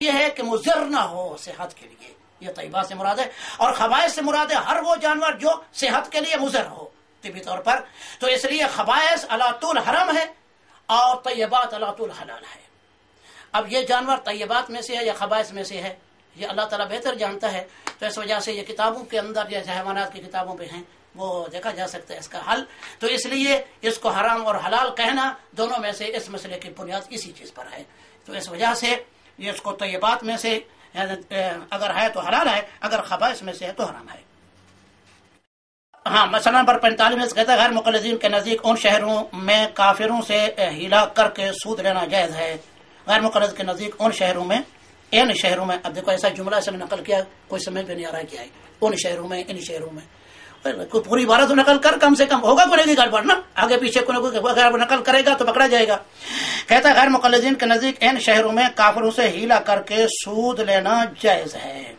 یہ ہے کہ مضر نہ ہو صحت کے لیے، یہ طیبات سے مراد ہے، اور خبائث سے مراد ہے ہر وہ جانور جو صحت کے لیے مضر ہو طبی طور پر، تو اس لیے خبائث علی طول حرم ہے اور طیبات علی طول حلال ہے۔ اب یہ جانور طیبات میں سے ہے یا خبائث میں سے ہے، یہ اللہ تعالیٰ بہتر جانتا ہے، تو اس وجہ سے یہ کتابوں کے اندر جیسے حیوانات کی کتابوں پہ ہیں وہ دیکھا جا سکتا ہے اس کا حل، تو اس لیے اس کو حرام اور حلال کہنا دونوں میں سے اس مسئلے کی بنیاد اسی چیز پر ہے، تو اس وجہ سے یہ اس کو طیبات میں سے اگر ہے تو حلال ہے، اگر خبائث میں سے ہے تو حرام ہے۔ ہاں، مسئلہ نمبر 45 کہتا ہے غیر مقلدین کے نزدیک ان شہروں میں کافروں سے ہیلا کر کے سود لینا جائز ہے۔ غیر مقلد کے نزدیک ان شہروں میں، ان شہروں میں، اب دیکھو ایسا جملہ سے نقل کیا کوئی سمجھ میں نہیں آ رہا کیا ہے، ان شہروں میں، ان شہروں میں، کوئی پوری عبارت تو نقل کر، کم سے کم ہوگا کوئی نہیں گڑبڑ نا، آگے پیچھے کوئی اگر نقل کرے گا تو پکڑا جائے گا۔ کہتا ہے غیر مقلدین کے نزدیک ان شہروں میں کافروں سے ہیلا کر کے سود لینا جائز ہے۔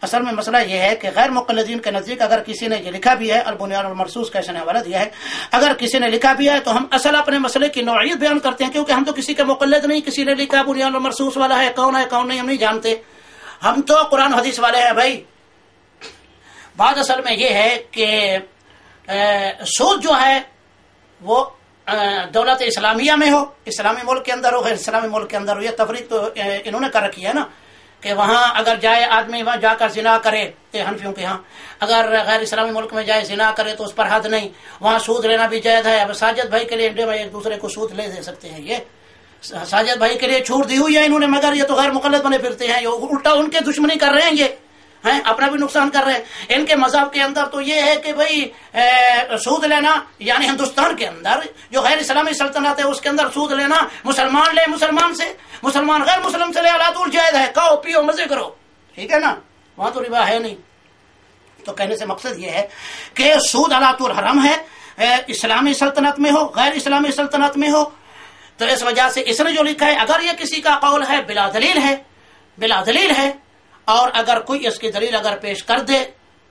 اصل میں مسئلہ یہ ہے کہ غیر مقلدین کے نزدیک اگر کسی نے یہ لکھا بھی ہے، البنیان المرصوص کا اس نے حوالہ دیا ہے، اگر کسی نے لکھا بھی ہے تو ہم اصل اپنے مسئلے کی نوعیت بیان کرتے ہیں، کیونکہ ہم تو کسی کے مقلد نہیں، کسی نے لکھا بنیان المرصوص والا ہے کون نہیں ہم نہیں جانتے، ہم تو قرآن حدیث والے ہیں بھائی۔ بات اصل میں یہ ہے کہ سود جو ہے وہ دولت اسلامیہ میں ہو، اسلامی ملک کے اندر ہو، غیر اسلامی ملک کے اندر ہو، یہ تفریق تو انہوں نے کر رکھی ہے نا کہ وہاں اگر جائے آدمی وہاں جا کر زنا کرے، حنفیوں کے ہاں اگر غیر اسلامی ملک میں جائے زنا کرے تو اس پر حد نہیں، وہاں سود لینا بھی جائز ہے۔ اب ساجد بھائی کے لیے انڈیا میں ایک دوسرے کو سود لے دے سکتے ہیں، یہ ساجد بھائی کے لیے چھوٹ دی ہوئی ہے انہوں نے، مگر یہ تو غیر مقلد بنے پھرتے ہیں، یہ الٹا ان کے دشمنی کر رہے ہیں، یہ ہیں اپنا بھی نقصان کر رہے ہیں۔ ان کے مذہب کے اندر تو یہ ہے کہ بھائی سود لینا، یعنی ہندوستان کے اندر جو غیر اسلامی سلطنت ہے اس کے اندر سود لینا، مسلمان لے مسلمان سے، مسلمان غیر مسلم سے لے، علی طول جائز ہے، کھاؤ پیو مزے کرو، ٹھیک ہے نا، وہاں تو ربا ہے نہیں۔ تو کہنے سے مقصد یہ ہے کہ سود علی طول حرام ہے، اسلامی سلطنت میں ہو غیر اسلامی سلطنت میں ہو، تو اس وجہ سے اس نے جو لکھا ہے اگر یہ کسی کا قول ہے بلا دلیل ہے، اور اگر کوئی اس کی دلیل اگر پیش کر دے،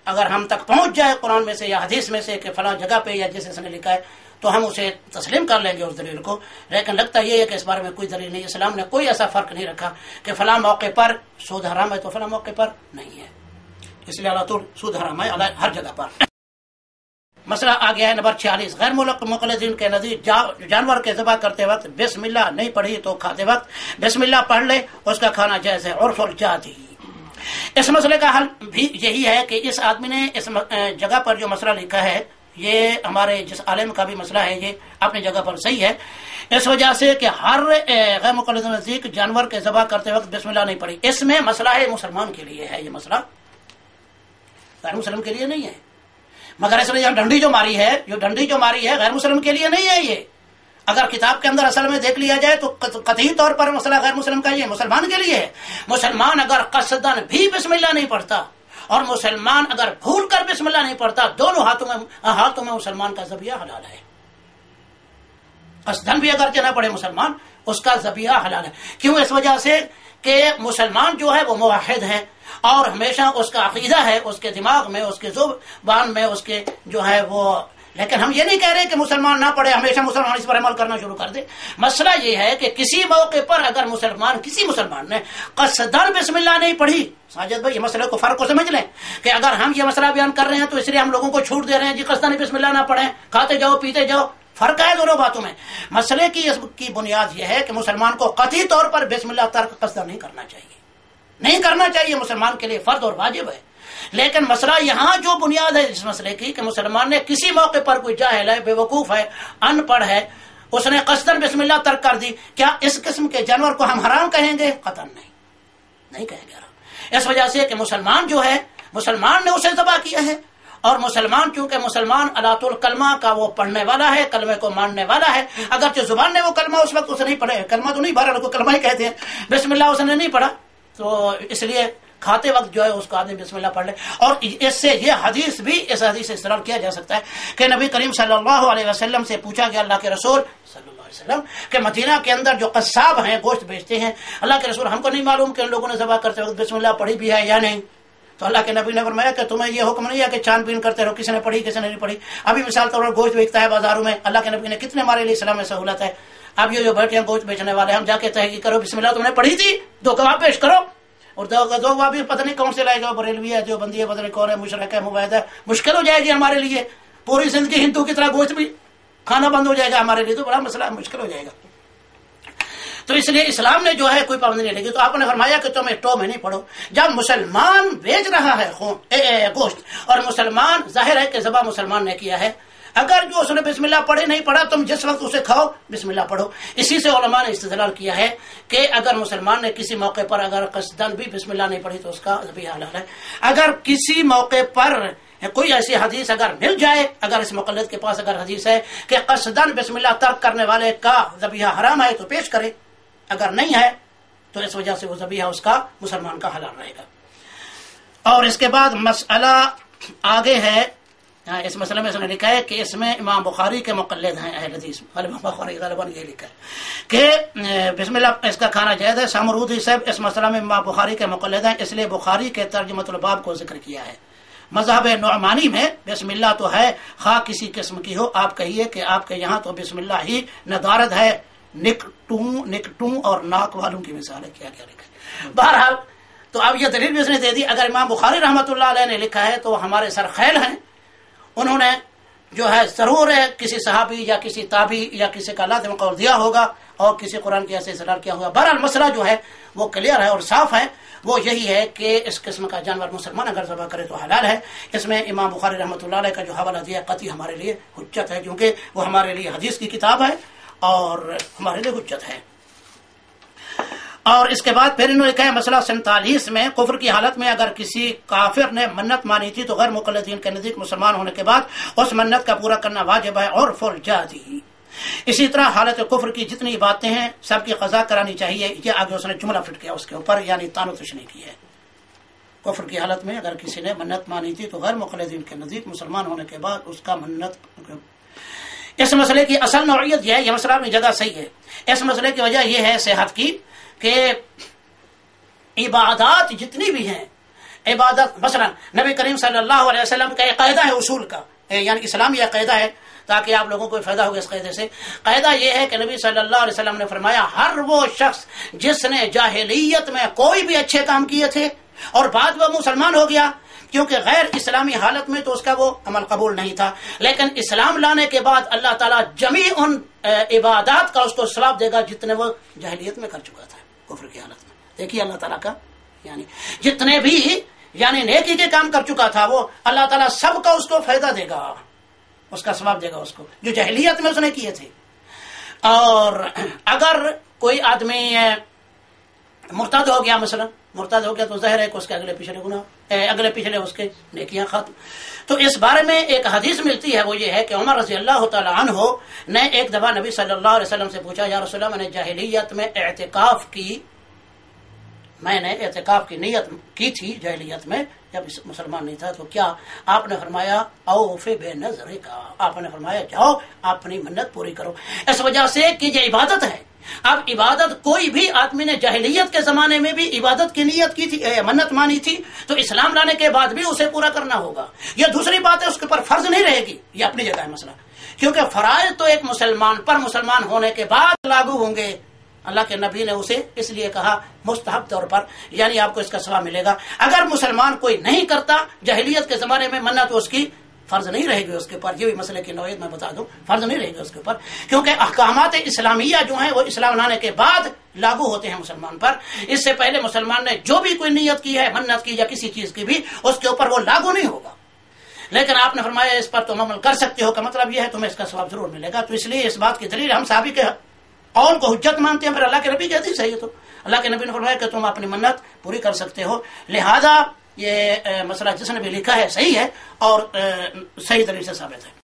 اگر ہم تک پہنچ جائے قرآن میں سے یا حدیث میں سے کہ فلاں جگہ پہ یا جس نے لکھا ہے، تو ہم اسے تسلیم کر لیں گے اس دلیل کو، لیکن لگتا یہ ہے کہ اس بارے میں کوئی دلیل نہیں، اسلام نے کوئی ایسا فرق نہیں رکھا کہ فلاں موقع پر سود حرام ہے تو فلاں موقع پر نہیں ہے، اس لیے اللہ تعالیٰ سود حرام ہے ہر جگہ پر۔ مسئلہ آ گیا ہے نمبر 46 غیر مقلدین کے نزدیک جانور کے ذبح کرتے وقت بسم اللہ نہیں پڑھی تو کھاتے وقت بسم اللہ پڑھ لے، اس کا کھانا جائز ہے، عرف الجاتی۔ اس مسئلے کا حل بھی یہی ہے کہ اس آدمی نے اس جگہ پر جو مسئلہ لکھا ہے، یہ ہمارے جس عالم کا بھی مسئلہ ہے، یہ اپنی جگہ پر صحیح ہے، اس وجہ سے کہ ہر غیر مقلد نزدیک جانور کے ذبح کرتے وقت بسم اللہ نہیں پڑھی، اس میں مسئلہ ہے مسلمان کے لیے ہے، یہ مسئلہ غیر مسلم کے لیے نہیں ہے، مگر اس لیے ڈنڈی جو ماری ہے غیر مسلم کے لیے نہیں ہے، یہ اگر کتاب کے اندر اصل میں دیکھ لیا جائے تو قطعی طور پر مسئلہ غیر مسلم کا یہ مسلمان کے لیے ہے۔ مسلمان اگر قصدن بھی بسم اللہ نہیں پڑھتا اور مسلمان اگر بھول کر بسم اللہ نہیں پڑھتا، دونوں ہاتھوں میں مسلمان کا ذبیحہ حلال ہے، قصدن بھی اگر نہ پڑھے مسلمان اس کا ذبیحہ حلال ہے، کیوں؟ اس وجہ سے کہ مسلمان جو ہے وہ موحد ہے اور ہمیشہ اس کا عقیدہ ہے اس کے دماغ میں، اس کے زبان میں، اس کے جو ہے وہ، لیکن ہم یہ نہیں کہہ رہے کہ مسلمان نہ پڑھے، ہمیشہ مسلمان اس پر عمل کرنا شروع کر دے۔ مسئلہ یہ ہے کہ کسی موقع پر اگر کسی مسلمان نے قصدن بسم اللہ نہیں پڑھی، ساجد بھائی یہ مسئلے کو فرق کو سمجھ لیں کہ اگر ہم یہ مسئلہ بیان کر رہے ہیں تو اس لیے ہم لوگوں کو چھوٹ دے رہے ہیں جی قصدن بسم اللہ نہ پڑھیں، کھاتے جاؤ پیتے جاؤ، فرق ہے دونوں باتوں میں۔ مسئلے کی بنیاد یہ ہے کہ مسلمان کو قطعی طور پر بسم اللہ ترک قصدن نہیں کرنا چاہیے، مسلمان کے لیے فرض اور واجب ہے، لیکن مسئلہ یہاں جو بنیاد ہے اس مسئلے کی کہ مسلمان نے کسی موقع پر کوئی جاہل ہے، بے وقوف ہے، ان پڑھ ہے، اس نے قصدن بسم اللہ ترک کر دی، کیا اس قسم کے جانور کو ہم حرام کہیں گے؟ قطعاً نہیں کہیں گے حرام، اس وجہ سے کہ مسلمان جو ہے، مسلمان نے اسے ذبح کیا ہے، اور مسلمان چونکہ مسلمان علاۃ الکلمہ کا وہ پڑھنے والا ہے، کلمے کو ماننے والا ہے، اگرچہ زبان نے وہ کلمہ اس وقت اسے نہیں پڑھے، کلمہ تو نہیں بہرحال کو کلمہ ہی کہتے ہیں، بسم اللہ اس نے نہیں پڑھا، تو اس لیے کھاتے وقت جو ہے اس کو آدمی بسم اللہ پڑھ لے۔ اور اس سے یہ حدیث بھی، اس حدیث سے استدلال کیا جا سکتا ہے کہ نبی کریم صلی اللہ علیہ وسلم سے پوچھا گیا، اللہ کے رسول صلی اللہ علیہ وسلم کہ مدینہ کے اندر جو قصاب ہیں گوشت بیچتے ہیں، اللہ کے رسول ہم کو نہیں معلوم کہ ان لوگوں نے ذبح کرتے وقت بسم اللہ پڑھی بھی ہے یا نہیں، تو اللہ کے نبی نے فرمایا کہ تمہیں یہ حکم نہیں ہے کہ چھان بین کرتے رہو کسی نے پڑھی کسی نے نہیں پڑھی۔ ابھی مثال طور پر گوشت بیچتا ہے بازاروں میں، اللہ کے نبی نے کتنے ہمارے لیے اسلام میں سہولت ہے، اب یہ جو بیٹھے ہیں گوشت بیچنے والے، ہم جا کے تحقیق کرو بسم اللہ تم نے پڑھی تھی، 2 گواہ پیش کرو، اور 2 گواہ بھی پتہ نہیں کون سے لائے گا، بریلوی ہے، دیوبندی ہے، پتہ نہیں کون ہے، مشرک ہے، مبید ہے، مشکل ہو جائے گی ہمارے لیے، پوری زندگی ہندو کی طرح گوشت بھی کھانا بند ہو جائے گا ہمارے لیے، تو بڑا مسئلہ مشکل ہو جائے گا۔ تو اس لیے اسلام نے جو ہے کوئی پابندی نہیں لگی۔ تو آپ نے فرمایا کہ تم ٹو میں نہیں پڑھو۔ جب مسلمان بیچ رہا ہے گوشت، اور مسلمان ظاہر ہے کہ ذبح مسلمان نے کیا ہے، اگر جو اس نے بسم اللہ پڑھے نہیں پڑھا، تم جس وقت اسے کھاؤ بسم اللہ پڑھو۔ اسی سے علماء نے استدلال کیا ہے کہ اگر مسلمان نے کسی موقع پر اگر قصدن بھی بسم اللہ نہیں پڑھی تو اس کا ذبیحہ حلال ہے۔ اگر کسی موقع پر کوئی ایسی حدیث اگر مل جائے، اگر اس مقلد کے پاس اگر حدیث ہے کہ قصدن بسم اللہ ترک کرنے والے کا ذبیحہ حرام ہے تو پیش کرے، اگر نہیں ہے تو اس وجہ سے وہ ذبیحہ اس کا مسلمان کا حلال رہے گا۔ اور اس کے بعد مسئلہ آگے ہے، اس مسئلے میں اس نے لکھا ہے کہ اس میں امام بخاری کے مقلد ہیں اہل حدیث، امام بخاری غالباً یہ لکھا ہے کہ بسم اللہ اس کا کھانا جائز ہے۔ سامرودی صاحب اس مسئلہ میں امام بخاری کے مقلد ہیں، اس لیے بخاری کے ترجمۃ الباب کو ذکر کیا ہے۔ مذہب نعمانی میں بسم اللہ تو ہے، خواہ کسی قسم کی ہو، آپ کہیے کہ آپ کے یہاں تو بسم اللہ ہی ندارد ہے، نکٹوں اور ناک والوں کی مثال ہے، کیا کیا لکھا ہے۔ بہرحال تو اب یہ دلیل بھی اس نے دے دی۔ اگر امام بخاری رحمۃ اللہ علیہ نے لکھا ہے تو ہمارے سر خیل ہیں، انہوں نے جو ہے ضرور ہے کسی صحابی یا کسی تابعی یا کسی کا لازم قول دیا ہوگا اور کسی قرآن کی ایسے استدلال کیا ہوگا۔ بہرحال مسئلہ جو ہے وہ کلیئر ہے اور صاف ہے، وہ یہی ہے کہ اس قسم کا جانور مسلمان اگر ذبح کرے تو حلال ہے۔ اس میں امام بخاری رحمۃ اللہ علیہ کا جو حوالہ دیا قطعی ہمارے لیے حجت ہے، کیونکہ وہ ہمارے لیے حدیث کی کتاب ہے اور ہمارے لیے حجت ہے۔ اور اس کے بعد پھر انہوں نے کہا مسئلہ 47 میں کفر کی حالت میں اگر کسی کافر نے منت مانی تھی تو غیر مقلدین کے نزدیک مسلمان ہونے کے بعد اس منت کا پورا کرنا واجب ہے اور فالجادی۔ اسی طرح حالت کفر کی جتنی باتیں ہیں سب کی قضا کرانی چاہیے۔ یہ آگے اس نے جملہ فٹ کیا اس کے اوپر، یعنی تان و تشنیع کی ہے۔ کفر کی حالت میں اگر کسی نے منت مانی تھی تو غیر مقلدین کے نزدیک مسلمان ہونے کے بعد اس کا منت۔ اس مسئلے کی اصل نوعیت یہ ہے، یہ مسئلہ اپنی جگہ صحیح ہے، اس مسئلے کی وجہ یہ ہے صحت کی کہ عبادات جتنی بھی ہیں، عبادت مثلا نبی کریم صلی اللہ علیہ وسلم کا ایک قاعدہ ہے اصول کا، یعنی اسلامی یہ قاعدہ ہے تاکہ آپ لوگوں کو فائدہ ہوگا اس قاعدے سے۔ قاعدہ یہ ہے کہ نبی صلی اللہ علیہ وسلم نے فرمایا ہر وہ شخص جس نے جاہلیت میں کوئی بھی اچھے کام کیے تھے اور بعد میں مسلمان ہو گیا، کیونکہ غیر اسلامی حالت میں تو اس کا وہ عمل قبول نہیں تھا، لیکن اسلام لانے کے بعد اللہ تعالیٰ جمیع ان عبادات کا اس کو ثواب دے گا جتنے وہ جاہلیت میں کر چکا تھا کفر کی حالت میں۔ دیکھیے اللہ تعالیٰ کا یعنی جتنے بھی یعنی نیکی کے کام کر چکا تھا وہ اللہ تعالیٰ سب کا اس کو فائدہ دے گا، اس کا ثواب دے گا اس کو جو جاہلیت میں اس نے کیے تھے۔ اور اگر کوئی آدمی مرتد ہو گیا، مثلا مرتد ہو گیا تو ظاہر ہے کہ اس کے اگلے پچھلے گناہ، اگلے پچھلے اس کے نیکیاں ختم۔ تو اس بارے میں ایک حدیث ملتی ہے، وہ یہ ہے کہ عمر رضی اللہ تعالی عنہ نے ایک دفعہ نبی صلی اللہ علیہ وسلم سے پوچھا، یا رسول اللہ میں نے جاہلیت میں اعتکاف کی، میں نے اعتکاف کی نیت کی تھی جاہلیت میں جب مسلمان نہیں تھا، تو کیا؟ آپ نے فرمایا اوف بے نظر کا، آپ نے فرمایا جاؤ اپنی منت پوری کرو، اس وجہ سے کہ یہ عبادت ہے۔ اب عبادت کوئی بھی آدمی نے جاہلیت کے زمانے میں بھی عبادت کی نیت کی تھی، منت مانی تھی، تو اسلام لانے کے بعد بھی اسے پورا کرنا ہوگا۔ یہ دوسری بات ہے اس کے اوپر فرض نہیں رہے گی، یہ اپنی جگہ ہے مسئلہ، کیونکہ فرائض تو ایک مسلمان پر مسلمان ہونے کے بعد لاگو ہوں گے۔ اللہ کے نبی نے اسے اس لیے کہا مستحب طور پر، یعنی آپ کو اس کا ثواب ملے گا۔ اگر مسلمان کوئی نہیں کرتا جاہلیت کے زمانے میں منت، تو اس کی فرض نہیں رہے گی اس کے اوپر۔ یہ بھی مسئلے کی نوعیت میں بتا دوں، فرض نہیں رہے گی اس کے اوپر، کیونکہ احکامات اسلامیہ جو ہیں وہ اسلام لانے کے بعد لاگو ہوتے ہیں مسلمان پر۔ اس سے پہلے مسلمان نے جو بھی کوئی نیت کی ہے منت کی یا کسی چیز کی بھی، اس کے اوپر وہ لاگو نہیں ہوگا۔ لیکن آپ نے فرمایا اس پر تم عمل کر سکتے ہو، کا مطلب یہ ہے تمہیں اس کا ثواب ضرور ملے گا۔ تو اس لیے اس بات کی دلیل ہم صحابی کے قول کو حجت مانتے ہیں، پھر اللہ کے نبی کی حدیث ہے یہ، تو اللہ کے نبی نے فرمایا کہ تم اپنی منت پوری کر سکتے ہو۔ لہذا یہ مسئلہ جس نے بھی لکھا ہے صحیح ہے اور صحیح دلیل سے ثابت ہے۔